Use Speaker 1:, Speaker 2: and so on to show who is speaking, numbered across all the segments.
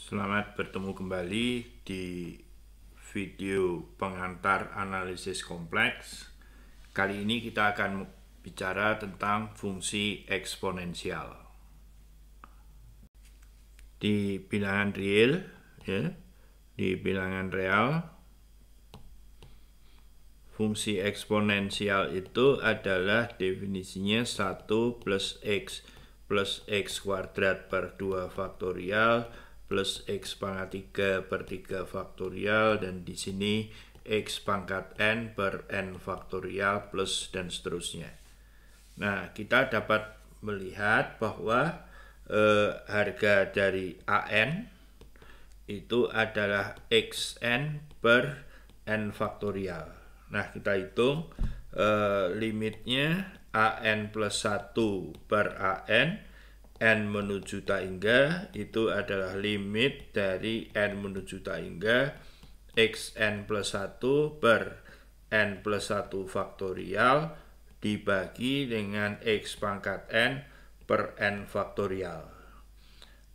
Speaker 1: Selamat bertemu kembali di video pengantar analisis kompleks. Kali ini kita akan bicara tentang fungsi eksponensial. Di bilangan real, di bilangan real, fungsi eksponensial itu adalah definisinya 1 plus x kuadrat per 2 faktorial plus x pangkat 3 per 3 faktorial, dan di sini x pangkat n per n faktorial plus dan seterusnya. Nah, kita dapat melihat bahwa harga dari an itu adalah xn per n faktorial. Nah, kita hitung limitnya an plus 1 per an n menuju tak hingga itu adalah limit dari n menuju tak hingga xn plus 1 per n plus 1 faktorial dibagi dengan x pangkat n per n faktorial.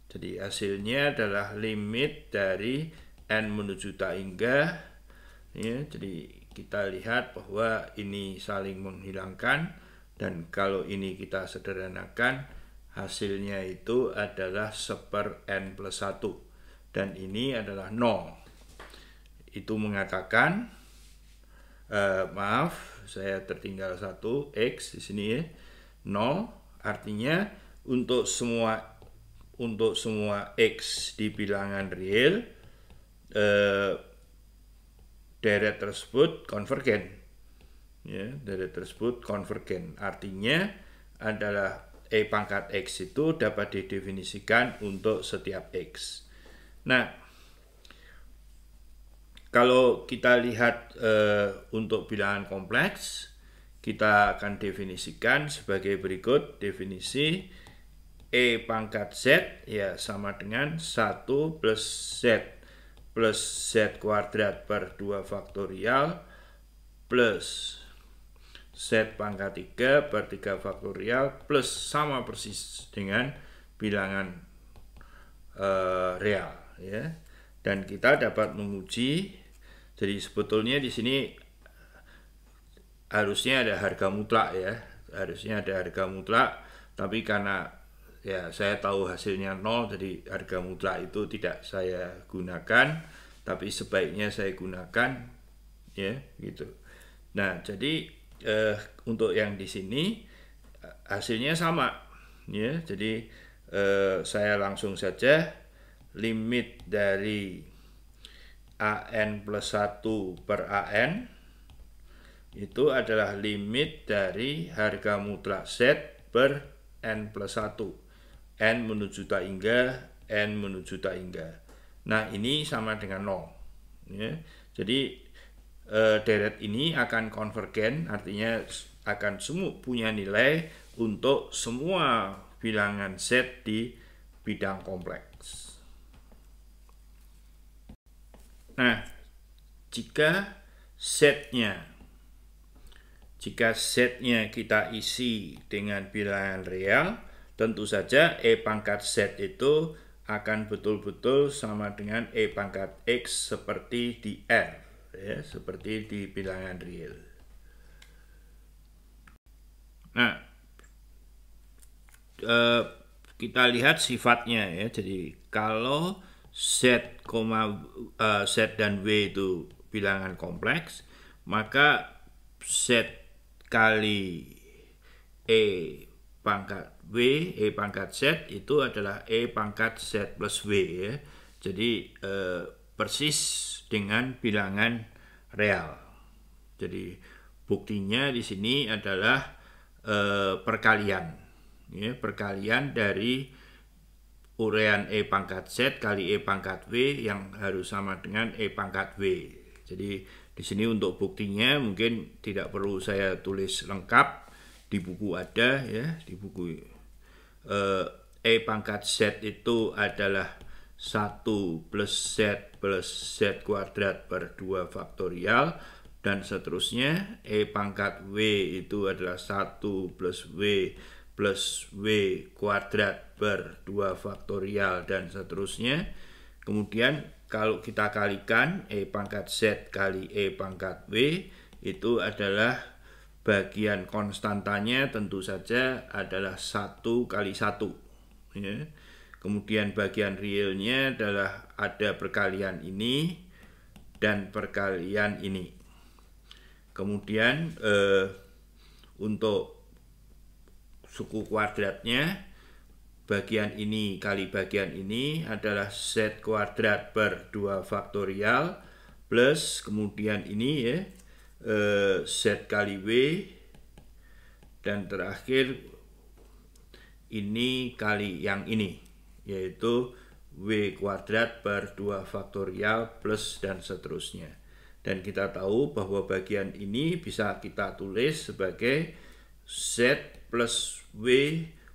Speaker 1: Jadi hasilnya adalah limit dari n menuju tak hingga. Jadi kita lihat bahwa ini saling menghilangkan, dan kalau ini kita sederhanakan, hasilnya itu adalah 1 n plus 1, dan ini adalah 0. Itu mengatakan, maaf, saya tertinggal 1 x di sini 0, artinya untuk semua x di bilangan real, deret tersebut konvergen. Deret tersebut konvergen, artinya adalah e pangkat x itu dapat didefinisikan untuk setiap x. Nah, kalau kita lihat untuk bilangan kompleks, kita akan definisikan sebagai berikut. Definisi e pangkat z ya sama dengan 1 plus z kuadrat per 2 faktorial plus z pangkat 3 per 3 faktorial plus sama persis dengan bilangan real, ya. Dan kita dapat menguji, jadi sebetulnya di sini harusnya ada harga mutlak, ya. Harusnya ada harga mutlak, tapi karena ya saya tahu hasilnya 0, jadi harga mutlak itu tidak saya gunakan, tapi sebaiknya saya gunakan, ya, gitu. Nah, jadi untuk yang di sini hasilnya sama, ya. Jadi saya langsung saja limit dari an plus 1 per an itu adalah limit dari harga mutlak z per n plus 1, n menuju tak hingga, n menuju tak hingga. Nah, ini sama dengan 0, ya. Jadi deret ini akan konvergen, artinya akan semua punya nilai untuk semua bilangan z di bidang kompleks. Nah, jika z-nya kita isi dengan bilangan real, tentu saja e pangkat z itu akan betul-betul sama dengan e pangkat x seperti di R, ya, seperti di bilangan real. Nah, kita lihat sifatnya, ya. Jadi kalau z dan w itu bilangan kompleks, maka z kali e pangkat w, e pangkat z itu adalah e pangkat z plus w, ya. Jadi persis dengan bilangan real. Jadi buktinya di sini adalah perkalian, ya, perkalian dari urean e pangkat z kali e pangkat w yang harus sama dengan e pangkat w. Jadi di sini untuk buktinya mungkin tidak perlu saya tulis lengkap, di buku ada, ya, di buku e pangkat z itu adalah 1 plus z kuadrat per 2 faktorial dan seterusnya. E pangkat w itu adalah 1 plus w kuadrat per 2 faktorial dan seterusnya. Kemudian kalau kita kalikan E pangkat Z kali E pangkat W, itu adalah bagian konstantanya tentu saja adalah 1 kali 1. Ya. Kemudian bagian realnya adalah ada perkalian ini dan perkalian ini. Kemudian untuk suku kuadratnya, bagian ini kali bagian ini adalah Z kuadrat per 2 faktorial plus kemudian ini ya Z kali W, dan terakhir ini kali yang ini, yaitu W kuadrat per 2 faktorial plus dan seterusnya. Dan kita tahu bahwa bagian ini bisa kita tulis sebagai Z plus W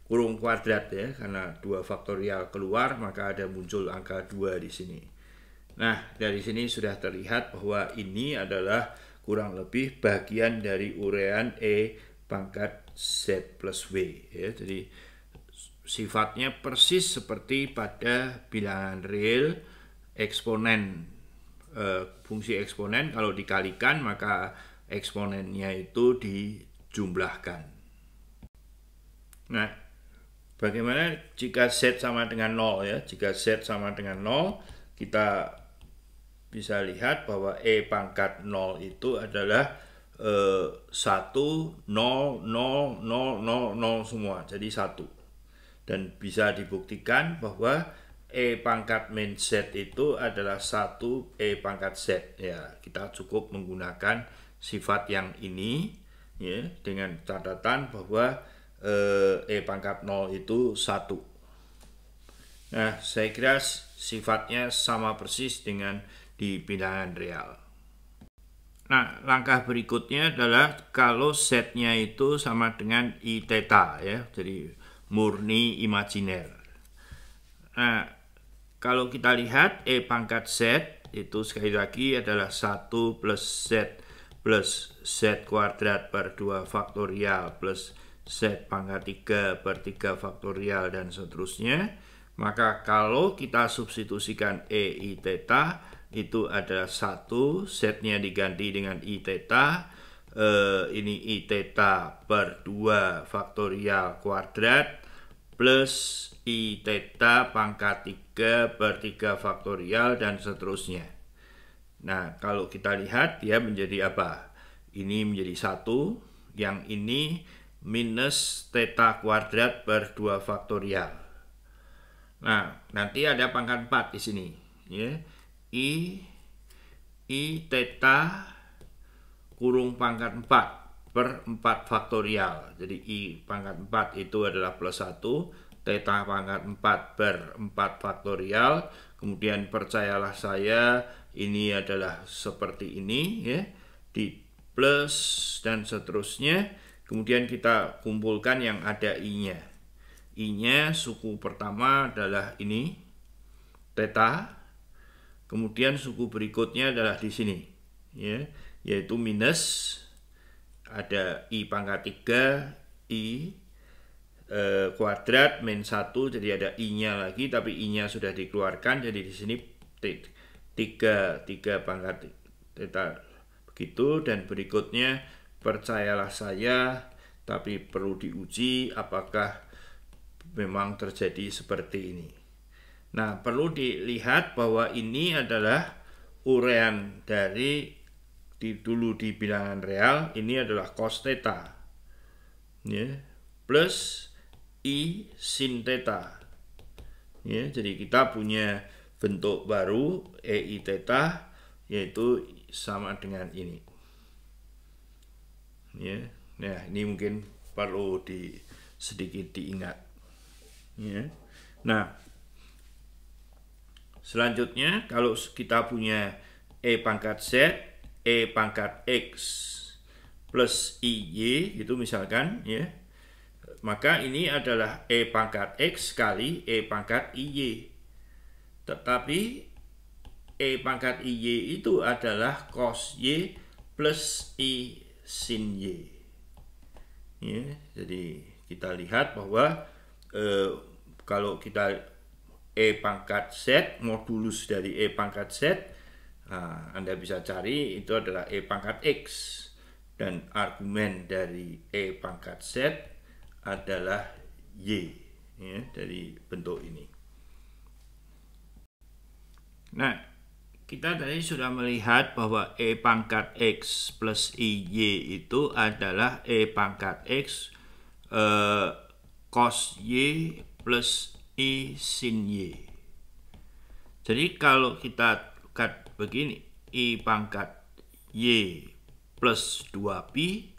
Speaker 1: kurung kuadrat ya, karena 2 faktorial keluar maka ada muncul angka 2 di sini. Nah, dari sini sudah terlihat bahwa ini adalah kurang lebih bagian dari urean E pangkat Z plus W ya. Jadi sifatnya persis seperti pada bilangan real eksponen. Fungsi eksponen kalau dikalikan maka eksponennya itu dijumlahkan. Nah, bagaimana jika Z sama dengan 0 ya? Jika Z sama dengan 0, kita bisa lihat bahwa E pangkat 0 itu adalah 1, 0, 0, 0, 0 semua, jadi 1. Dan bisa dibuktikan bahwa E pangkat min Z itu adalah 1 E pangkat Z. Ya, kita cukup menggunakan sifat yang ini ya, dengan catatan bahwa E pangkat 0 itu 1. Nah, saya kira sifatnya sama persis dengan di bilangan real. Nah, langkah berikutnya adalah kalau Z-nya itu sama dengan I theta ya, jadi murni imajiner. Nah, kalau kita lihat E pangkat Z itu sekali lagi adalah 1 plus Z kuadrat per 2 faktorial plus Z pangkat 3 per 3 faktorial dan seterusnya. Maka kalau kita substitusikan E I theta itu adalah 1, Z-nya diganti dengan I theta, ini I theta per 2 faktorial kuadrat plus I theta pangkat 3 per 3 faktorial dan seterusnya. Nah, kalau kita lihat dia menjadi apa? Ini menjadi 1, yang ini minus theta kuadrat per 2 faktorial. Nah, nanti ada pangkat 4 di sini, ya. I theta kurung pangkat 4 per 4 faktorial. Jadi I pangkat 4 itu adalah plus 1, theta pangkat 4 per 4 faktorial. Kemudian percayalah saya, ini adalah seperti ini ya, di plus dan seterusnya. Kemudian kita kumpulkan yang ada I-nya. I-nya suku pertama adalah ini, theta. Kemudian suku berikutnya adalah di sini, ya, yaitu minus, ada I pangkat 3, I kuadrat min 1, jadi ada I-nya lagi, tapi I-nya sudah dikeluarkan, jadi di sini 3 pangkat theta begitu, dan berikutnya percayalah saya, tapi perlu diuji apakah memang terjadi seperti ini. Nah, perlu dilihat bahwa ini adalah urean dari dulu di bilangan real, ini adalah cos theta ya, plus I sin theta ya. Jadi kita punya bentuk baru EI theta, yaitu sama dengan ini ya. Nah, ini mungkin perlu sedikit diingat ya. Nah, selanjutnya, kalau kita punya E pangkat Z, E pangkat X plus IY, itu misalkan ya, maka ini adalah E pangkat X kali E pangkat IY. Tetapi E pangkat IY itu adalah cos Y plus I sin Y. Ya, jadi kita lihat bahwa kalau kita E pangkat Z, modulus dari E pangkat Z. Nah, Anda bisa cari itu adalah E pangkat X, dan argumen dari E pangkat Z adalah Y, ya, dari bentuk ini. Nah, kita tadi sudah melihat bahwa E pangkat X plus IY itu adalah E pangkat X cos Y plus I sin Y. Jadi kalau kita lihat begini, I pangkat Y plus 2pi,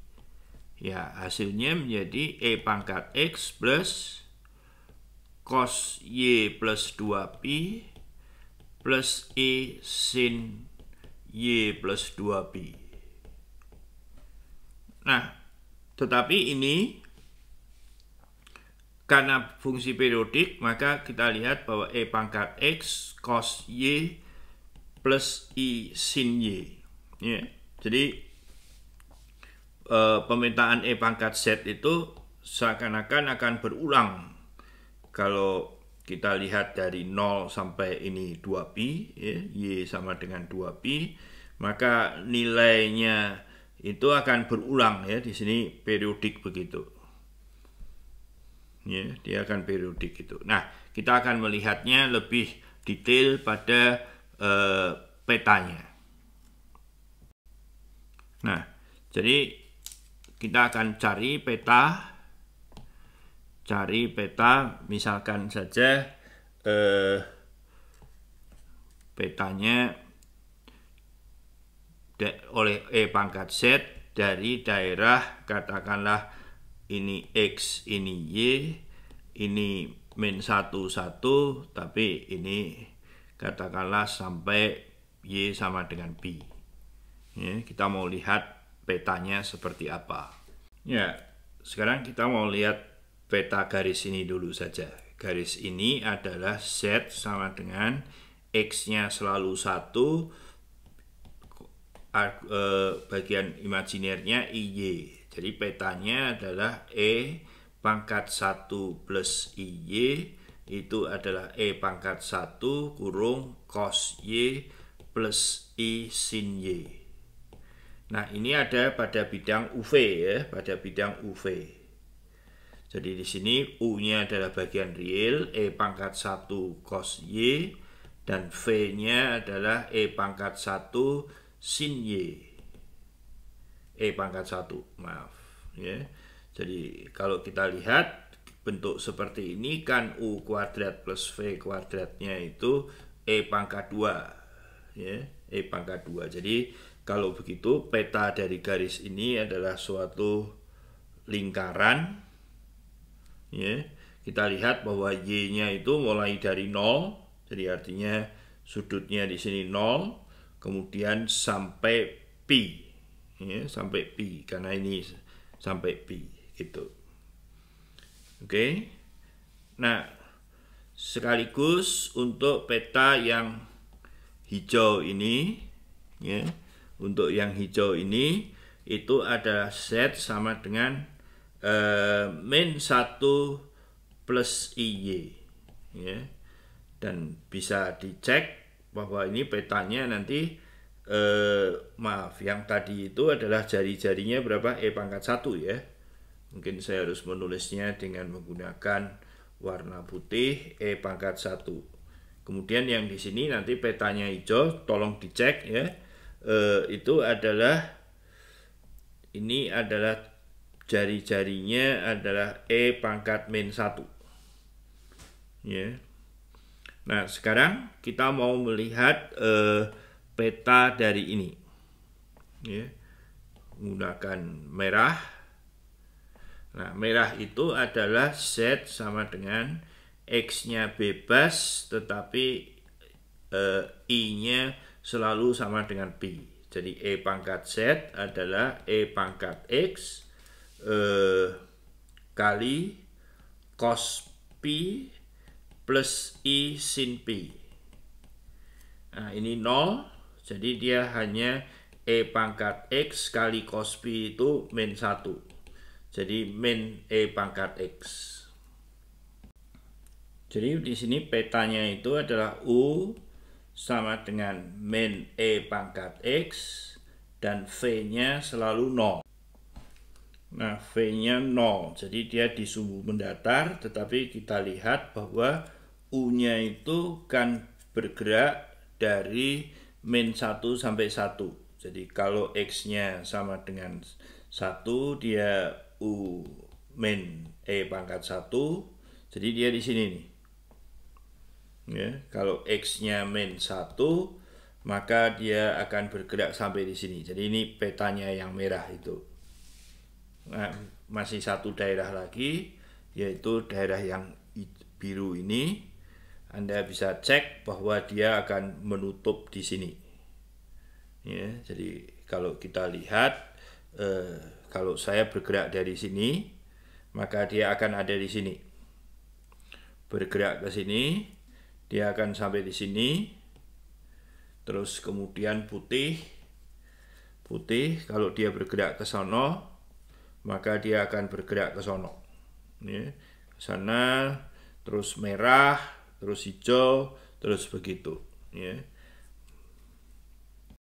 Speaker 1: ya hasilnya menjadi E pangkat X plus cos Y plus 2pi plus I sin Y plus 2pi. Nah, tetapi ini karena fungsi periodik, maka kita lihat bahwa E pangkat X cos Y plus I sin Y. Ya, jadi pemetaan E pangkat Z itu seakan-akan akan berulang. Kalau kita lihat dari 0 sampai ini 2pi, ya, Y sama dengan 2pi, maka nilainya itu akan berulang, ya, di sini periodik begitu. Ya, dia akan periodik itu. Nah, kita akan melihatnya lebih detail pada petanya. Nah, jadi kita akan cari peta, misalkan saja petanya oleh E pangkat Z dari daerah, katakanlah ini X, ini Y, ini min 1, 1, tapi ini katakanlah sampai Y sama dengan pi. Ya, kita mau lihat petanya seperti apa. Ya, sekarang kita mau lihat peta garis ini dulu saja. Garis ini adalah Z sama dengan X-nya selalu 1, bagian imajinernya IY. Jadi petanya adalah E pangkat 1 plus IY, itu adalah E pangkat 1 kurung cos Y plus I sin Y. Nah, ini ada pada bidang UV, ya, pada bidang UV. Jadi di sini U-nya adalah bagian real, E pangkat 1 cos Y, dan V-nya adalah E pangkat 1 sin Y. E pangkat 1, maaf, ya. Jadi kalau kita lihat bentuk seperti ini kan U kuadrat plus V kuadratnya itu E pangkat 2, ya, E pangkat 2. Jadi kalau begitu peta dari garis ini adalah suatu lingkaran, ya. Kita lihat bahwa Y-nya itu mulai dari 0, jadi artinya sudutnya di sini 0, kemudian sampai pi. Ya, sampai pi, karena ini sampai pi gitu. Oke. Nah, sekaligus untuk peta yang hijau ini, ya, untuk yang hijau ini itu ada Z sama dengan min 1 plus IY, ya. Dan bisa dicek bahwa ini petanya nanti maaf, yang tadi itu adalah jari-jarinya berapa? E pangkat 1, ya. Mungkin saya harus menulisnya dengan menggunakan warna putih, E pangkat 1. Kemudian yang di sini nanti petanya hijau, tolong dicek, ya. Itu adalah, ini adalah jari-jarinya adalah E pangkat min 1. Ya. Nah, sekarang kita mau melihat peta dari ini, ya, menggunakan merah. Nah, merah itu adalah Z sama dengan X-nya bebas, tetapi I-nya selalu sama dengan pi. Jadi E pangkat Z adalah E pangkat X kali cos pi plus I sin pi. Nah, ini 0. Jadi dia hanya E pangkat X kali cos pi itu min 1. Jadi min E pangkat X. Jadi di sini petanya itu adalah U sama dengan min E pangkat X dan V-nya selalu 0. Nah, V-nya 0, jadi dia di sumbu mendatar, tetapi kita lihat bahwa U-nya itu kan bergerak dari min 1 sampai 1. Jadi kalau X-nya sama dengan 1, dia U min E pangkat 1, jadi dia di sini nih. Ya, kalau X-nya min 1, maka dia akan bergerak sampai di sini. Jadi ini petanya yang merah itu. Nah, masih satu daerah lagi, yaitu daerah yang biru ini. Anda bisa cek bahwa dia akan menutup di sini. Ya, jadi kalau kita lihat, kalau saya bergerak dari sini, maka dia akan ada di sini. Bergerak ke sini, dia akan sampai di sini. Terus kemudian putih, kalau dia bergerak ke sono, maka dia akan bergerak ke sono, ya, ke sana, terus merah, terus hijau, terus begitu, ya.